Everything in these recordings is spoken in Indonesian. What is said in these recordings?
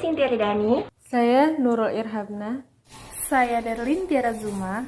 Cynthia Ridani. Saya Nurul Irhamna. Saya Derlin Tiara Zuma.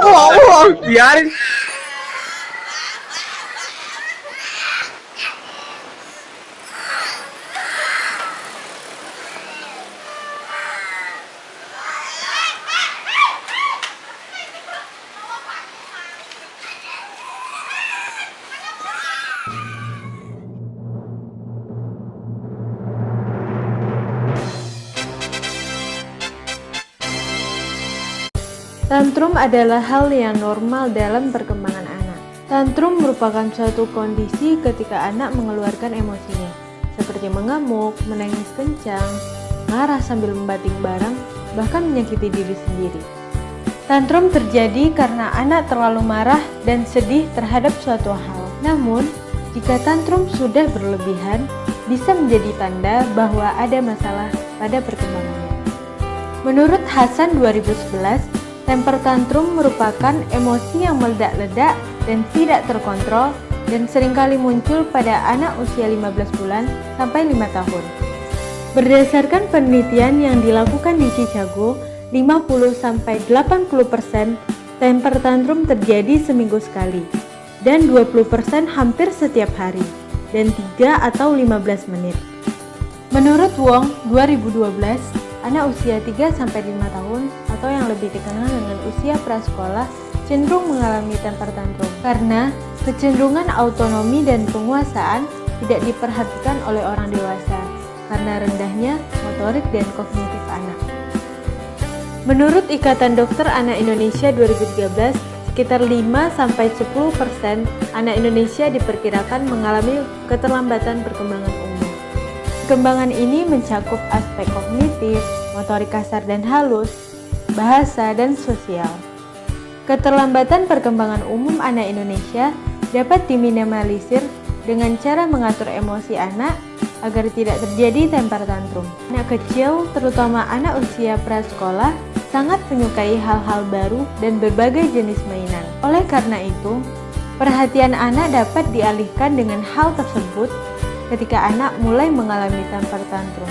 Wah, biarin. Tantrum adalah hal yang normal dalam perkembangan anak. Tantrum merupakan suatu kondisi ketika anak mengeluarkan emosinya, seperti mengamuk, menangis kencang, marah sambil membating barang, bahkan menyakiti diri sendiri. Tantrum terjadi karena anak terlalu marah dan sedih terhadap suatu hal. Namun, jika tantrum sudah berlebihan, bisa menjadi tanda bahwa ada masalah pada perkembangannya. Menurut Hasan 2011, temper tantrum merupakan emosi yang meledak-ledak dan tidak terkontrol dan seringkali muncul pada anak usia 15 bulan sampai 5 tahun. Berdasarkan penelitian yang dilakukan di Chicago, 50-80% temper tantrum terjadi seminggu sekali dan 20% hampir setiap hari dan 3 atau 15 menit. Menurut Wong 2012, anak usia 3-5 tahun atau yang lebih dikenal dengan usia prasekolah cenderung mengalami temper tantrum karena kecenderungan autonomi dan penguasaan tidak diperhatikan oleh orang dewasa karena rendahnya motorik dan kognitif anak. Menurut Ikatan Dokter Anak Indonesia 2013, sekitar 5-10% anak Indonesia diperkirakan mengalami keterlambatan perkembangan umum. Perkembangan ini mencakup aspek kognitif, motorik kasar dan halus, bahasa, dan sosial. Keterlambatan perkembangan umum anak Indonesia dapat diminimalisir dengan cara mengatur emosi anak agar tidak terjadi temper tantrum. Anak kecil, terutama anak usia prasekolah, sangat menyukai hal-hal baru dan berbagai jenis mainan. Oleh karena itu, perhatian anak dapat dialihkan dengan hal tersebut ketika anak mulai mengalami temper tantrum.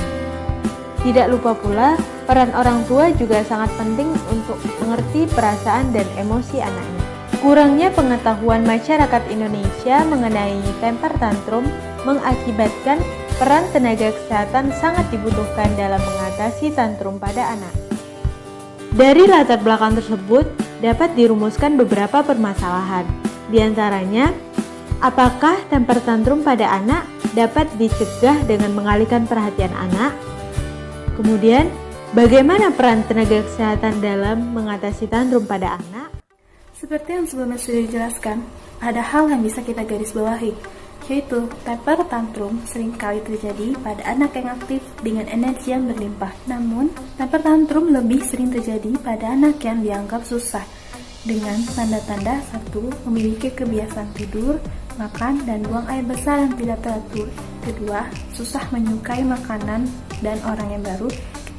Tidak lupa pula, peran orang tua juga sangat penting untuk mengerti perasaan dan emosi anaknya. Kurangnya pengetahuan masyarakat Indonesia mengenai temper tantrum mengakibatkan peran tenaga kesehatan sangat dibutuhkan dalam mengatasi tantrum pada anak. Dari latar belakang tersebut, dapat dirumuskan beberapa permasalahan. Di antaranya, apakah temper tantrum pada anak dapat dicegah dengan mengalihkan perhatian anak? Kemudian, bagaimana peran tenaga kesehatan dalam mengatasi tantrum pada anak? Seperti yang sebelumnya sudah dijelaskan, ada hal yang bisa kita garis bawahi, yaitu temper tantrum seringkali terjadi pada anak yang aktif dengan energi yang berlimpah. Namun, temper tantrum lebih sering terjadi pada anak yang dianggap susah, dengan tanda-tanda 1. Memiliki kebiasaan tidur, makan, dan buang air besar yang tidak teratur. 2. Susah menyukai makanan dan orang yang baru.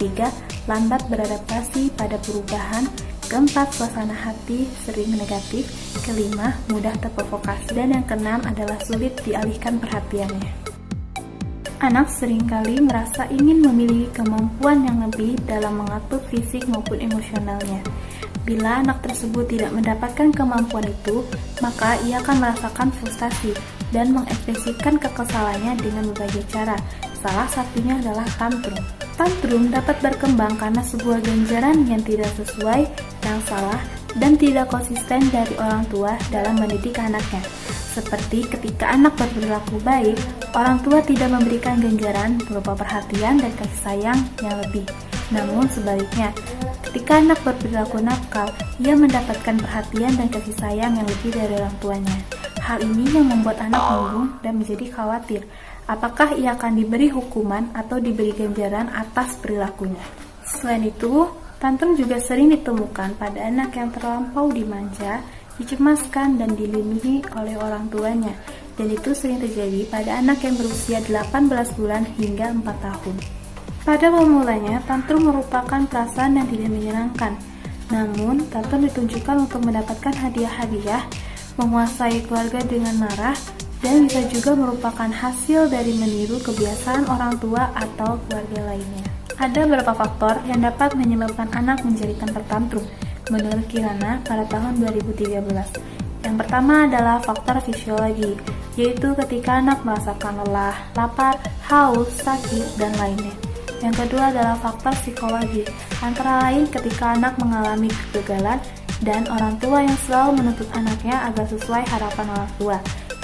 3. Lambat beradaptasi pada perubahan. 4. Suasana hati sering negatif. 5. Mudah terprovokasi. Dan yang ke-6 adalah sulit dialihkan perhatiannya. Anak seringkali merasa ingin memiliki kemampuan yang lebih dalam mengatur fisik maupun emosionalnya. Bila anak tersebut tidak mendapatkan kemampuan itu, maka ia akan merasakan frustasi dan mengekspresikan kekesalannya dengan berbagai cara. Salah satunya adalah tantrum. Tantrum dapat berkembang karena sebuah ganjaran yang tidak sesuai, yang salah, dan tidak konsisten dari orang tua dalam mendidik anaknya. Seperti ketika anak berperilaku baik, orang tua tidak memberikan ganjaran berupa perhatian dan kasih sayang yang lebih. Namun sebaliknya, ketika anak berperilaku nakal, ia mendapatkan perhatian dan kasih sayang yang lebih dari orang tuanya. Hal ini yang membuat anak bingung dan menjadi khawatir. Apakah ia akan diberi hukuman atau diberi ganjaran atas perilakunya? Selain itu, tantrum juga sering ditemukan pada anak yang terlampau dimanja, dicemaskan, dan dilindungi oleh orang tuanya. dan itu sering terjadi pada anak yang berusia 18 bulan hingga 4 tahun. Pada mulanya, tantrum merupakan perasaan yang tidak menyenangkan. Namun, tantrum ditunjukkan untuk mendapatkan hadiah-hadiah, menguasai keluarga dengan marah, dan bisa juga merupakan hasil dari meniru kebiasaan orang tua atau keluarga lainnya. Ada beberapa faktor yang dapat menyebabkan anak menjadi tantrum menurut Kirana pada tahun 2013. Yang pertama adalah faktor fisiologi, yaitu ketika anak merasakan lelah, lapar, haus, sakit, dan lainnya. Yang kedua adalah faktor psikologi, antara lain ketika anak mengalami kegagalan dan orang tua yang selalu menuntut anaknya agar sesuai harapan orang tua.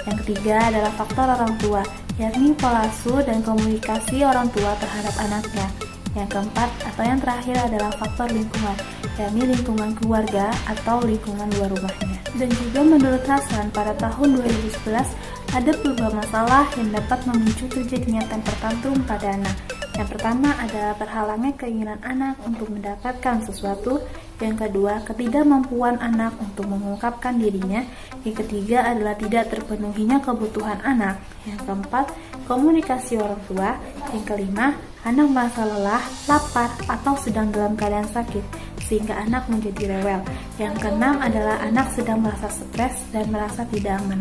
Yang ketiga adalah faktor orang tua, yakni pola asuh dan komunikasi orang tua terhadap anaknya. Yang keempat atau yang terakhir adalah faktor lingkungan, yakni lingkungan keluarga atau lingkungan luar rumahnya. Dan juga menurut Hasan, pada tahun 2011 ada beberapa masalah yang dapat memicu terjadinya temper tantrum pada anak. Yang pertama adalah terhalangnya keinginan anak untuk mendapatkan sesuatu. Yang kedua, ketidakmampuan anak untuk mengungkapkan dirinya. Yang ketiga adalah tidak terpenuhinya kebutuhan anak. Yang keempat, komunikasi orang tua. Yang kelima, anak merasa lelah, lapar, atau sedang dalam keadaan sakit, sehingga anak menjadi rewel. Yang keenam adalah anak sedang merasa stres dan merasa tidak aman.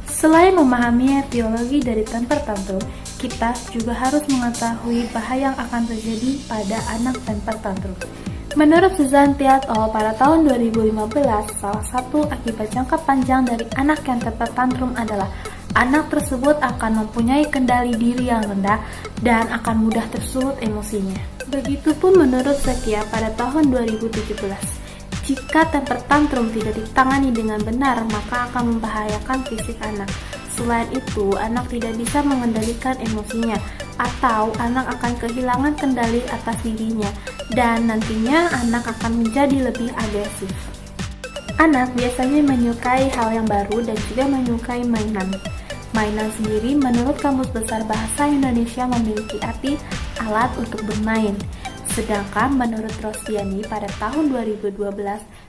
Selain memahami etiologi dari temper tantrum, kita juga harus mengetahui bahaya yang akan terjadi pada anak temper tantrum. Menurut Suzanne et al. Pada tahun 2015, salah satu akibat jangka panjang dari anak yang temper tantrum adalah anak tersebut akan mempunyai kendali diri yang rendah dan akan mudah tersulut emosinya. Begitupun menurut Sekia pada tahun 2017. Jika temper tantrum tidak ditangani dengan benar, maka akan membahayakan fisik anak. Selain itu, anak tidak bisa mengendalikan emosinya, atau anak akan kehilangan kendali atas dirinya, dan nantinya anak akan menjadi lebih agresif. Anak biasanya menyukai hal yang baru dan juga menyukai mainan. Mainan sendiri menurut Kamus Besar Bahasa Indonesia memiliki arti alat untuk bermain. Sedangkan menurut Rosdiani pada tahun 2012,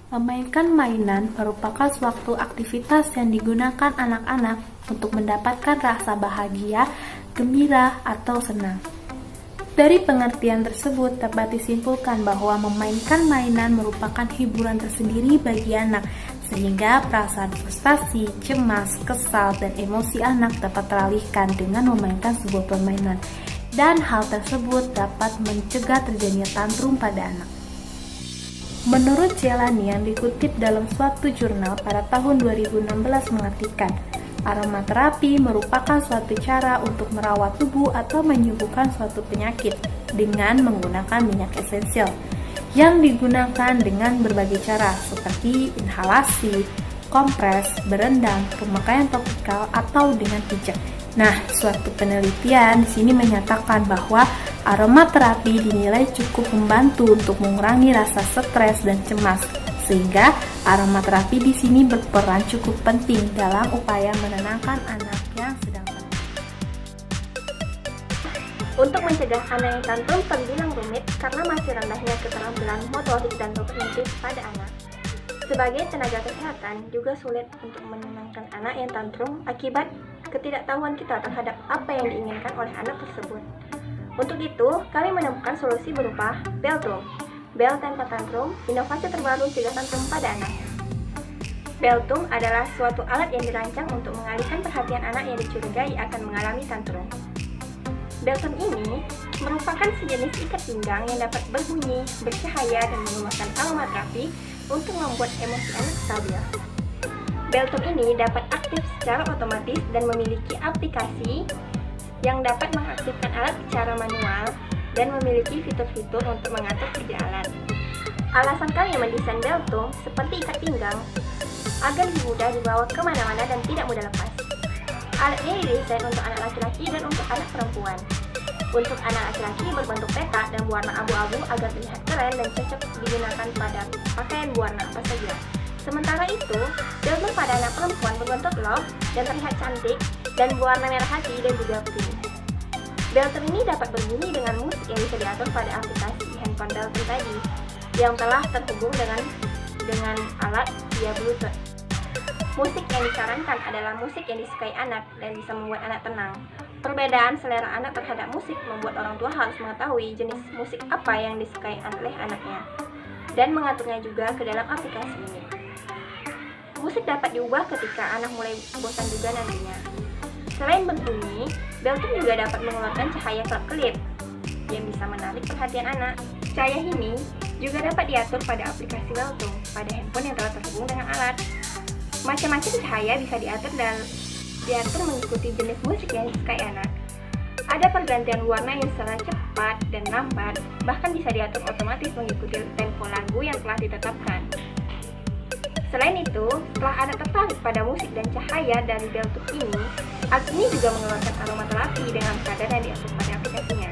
memainkan mainan merupakan suatu aktivitas yang digunakan anak-anak untuk mendapatkan rasa bahagia, gembira, atau senang. Dari pengertian tersebut dapat disimpulkan bahwa memainkan mainan merupakan hiburan tersendiri bagi anak, sehingga perasaan frustasi, cemas, kesal, dan emosi anak dapat teralihkan dengan memainkan sebuah permainan. Dan hal tersebut dapat mencegah terjadinya tantrum pada anak. Menurut Celani yang dikutip dalam suatu jurnal pada tahun 2016 mengartikan, aromaterapi merupakan suatu cara untuk merawat tubuh atau menyembuhkan suatu penyakit dengan menggunakan minyak esensial yang digunakan dengan berbagai cara seperti inhalasi, kompres, berendam, pemakaian topikal, atau dengan pijat. Nah, suatu penelitian di sini menyatakan bahwa aromaterapi dinilai cukup membantu untuk mengurangi rasa stres dan cemas, sehingga aromaterapi di sini berperan cukup penting dalam upaya menenangkan anak yang sedang tantrum. Untuk mencegah anak yang tantrum terbilang rumit karena masih rendahnya keterampilan motorik dan kognitif pada anak. Sebagai tenaga kesehatan, juga sulit untuk menenangkan anak yang tantrum akibat ketidaktahuan kita terhadap apa yang diinginkan oleh anak tersebut. Untuk itu, kami menemukan solusi berupa Beltum. Bel Temper Tantrum, inovasi terbaru cegah tantrum pada anak. Beltum adalah suatu alat yang dirancang untuk mengalihkan perhatian anak yang dicurigai akan mengalami tantrum. Beltum ini merupakan sejenis ikat pinggang yang dapat berbunyi, bercahaya, dan menggunakan aromaterapi untuk membuat emosi anak stabil. Beltum ini dapat aktif secara otomatis dan memiliki aplikasi yang dapat mengaktifkan alat secara manual dan memiliki fitur-fitur untuk mengatur kerja alat. Alasan kami mendesain Beltum seperti ikat pinggang agar mudah dibawa kemana-mana dan tidak mudah lepas. Alat ini didesain untuk anak laki-laki dan untuk anak perempuan. Untuk anak laki-laki berbentuk peta dan berwarna abu-abu agar terlihat keren dan cocok digunakan pada pakaian berwarna apa saja. Sementara itu, Beltum pada anak perempuan berbentuk love dan terlihat cantik dan berwarna merah hati dan juga pink. Beltum ini dapat berbunyi dengan musik yang bisa diatur pada aplikasi handphone Beltum tadi yang telah terhubung dengan alat via Bluetooth. Musik yang disarankan adalah musik yang disukai anak dan bisa membuat anak tenang. Perbedaan selera anak terhadap musik membuat orang tua harus mengetahui jenis musik apa yang disukai oleh anaknya dan mengaturnya juga ke dalam aplikasi ini. Musik dapat diubah ketika anak mulai bosan juga nantinya. Selain berbunyi, Beltum juga dapat mengeluarkan cahaya kelap-kelip yang bisa menarik perhatian anak. Cahaya ini juga dapat diatur pada aplikasi Beltum pada handphone yang telah terhubung dengan alat. Macam-macam cahaya bisa diatur mengikuti jenis musik yang disukai anak. Ada pergantian warna yang secara cepat dan lambat, bahkan bisa diatur otomatis mengikuti tempo lagu yang telah ditetapkan. Selain itu, setelah anak tertarik pada musik dan cahaya dari Beltum ini, alat ini juga mengeluarkan aromaterapi dengan kadar yang diatur pada aplikasinya.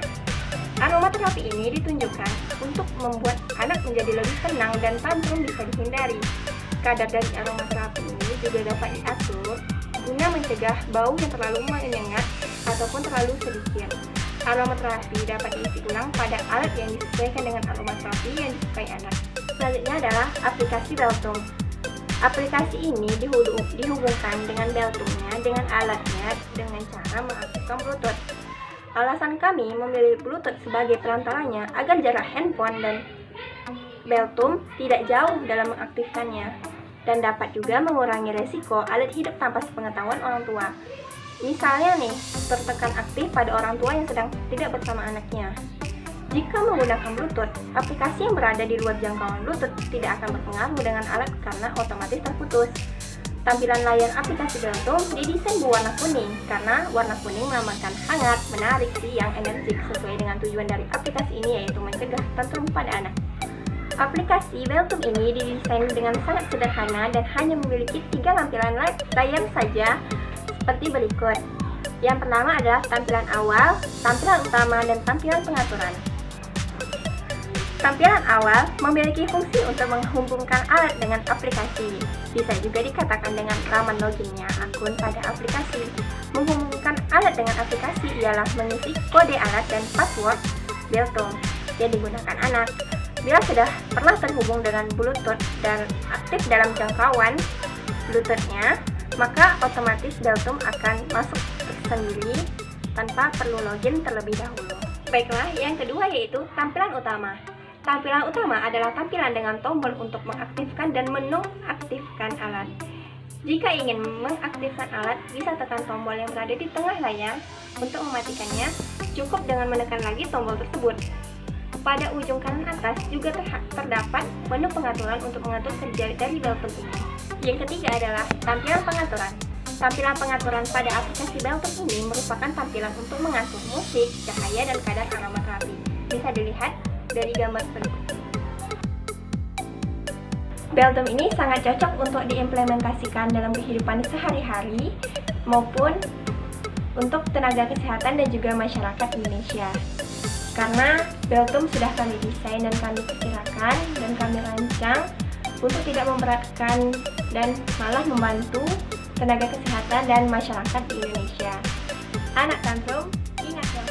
Aromaterapi ini ditunjukkan untuk membuat anak menjadi lebih tenang dan tantrum bisa dihindari. Kadar dari aromaterapi ini juga dapat diatur guna mencegah bau yang terlalu menyengat ataupun terlalu sedikit. Aromaterapi dapat diisi ulang pada alat yang disesuaikan dengan aromaterapi yang disukai anak. Selanjutnya adalah aplikasi Beltum. Aplikasi ini dihubungkan dengan Beltumnya dengan alatnya dengan cara mengaktifkan Bluetooth. Alasan kami memilih Bluetooth sebagai perantaranya agar jarak handphone dan Beltum tidak jauh dalam mengaktifkannya dan dapat juga mengurangi resiko alat hidup tanpa sepengetahuan orang tua. Misalnya nih, tertekan aktif pada orang tua yang sedang tidak bersama anaknya. Jika menggunakan Bluetooth, aplikasi yang berada di luar jangkauan Bluetooth tidak akan berpengaruh dengan alat karena otomatis terputus. Tampilan layar aplikasi Beltum didesain berwarna kuning karena warna kuning melambangkan hangat, menarik, siang, energik sesuai dengan tujuan dari aplikasi ini yaitu mencegah tantrum pada anak. Aplikasi Beltum ini didesain dengan sangat sederhana dan hanya memiliki 3 lampiran layar saja seperti berikut. Yang pertama adalah tampilan awal, tampilan utama, dan tampilan pengaturan. Tampilan awal memiliki fungsi untuk menghubungkan alat dengan aplikasi. Bisa juga dikatakan dengan laman loginnya akun pada aplikasi. Menghubungkan alat dengan aplikasi ialah mengisi kode alat dan password Beltum yang digunakan anak. Bila sudah pernah terhubung dengan Bluetooth dan aktif dalam jangkauan Bluetooth-nya, maka otomatis Beltum akan masuk sendiri tanpa perlu login terlebih dahulu. Baiklah, yang kedua yaitu tampilan utama. Tampilan utama adalah tampilan dengan tombol untuk mengaktifkan dan menonaktifkan alat. Jika ingin mengaktifkan alat, bisa tekan tombol yang berada di tengah layar. Untuk mematikannya, cukup dengan menekan lagi tombol tersebut. Pada ujung kanan atas juga terdapat menu pengaturan untuk mengatur kerja dari Beltum ini. Yang ketiga adalah tampilan pengaturan. Tampilan pengaturan pada aplikasi Beltum ini merupakan tampilan untuk mengatur musik, cahaya, dan kadar aromaterapi. Bisa dilihat dari gambar berikut. Beltum ini sangat cocok untuk diimplementasikan dalam kehidupan sehari-hari maupun untuk tenaga kesehatan dan juga masyarakat Indonesia. Karena Beltum sudah kami desain dan kami perkirakan dan kami rancang untuk tidak memberatkan dan malah membantu tenaga kesehatan dan masyarakat di Indonesia. Anak tantrum, ingat ya.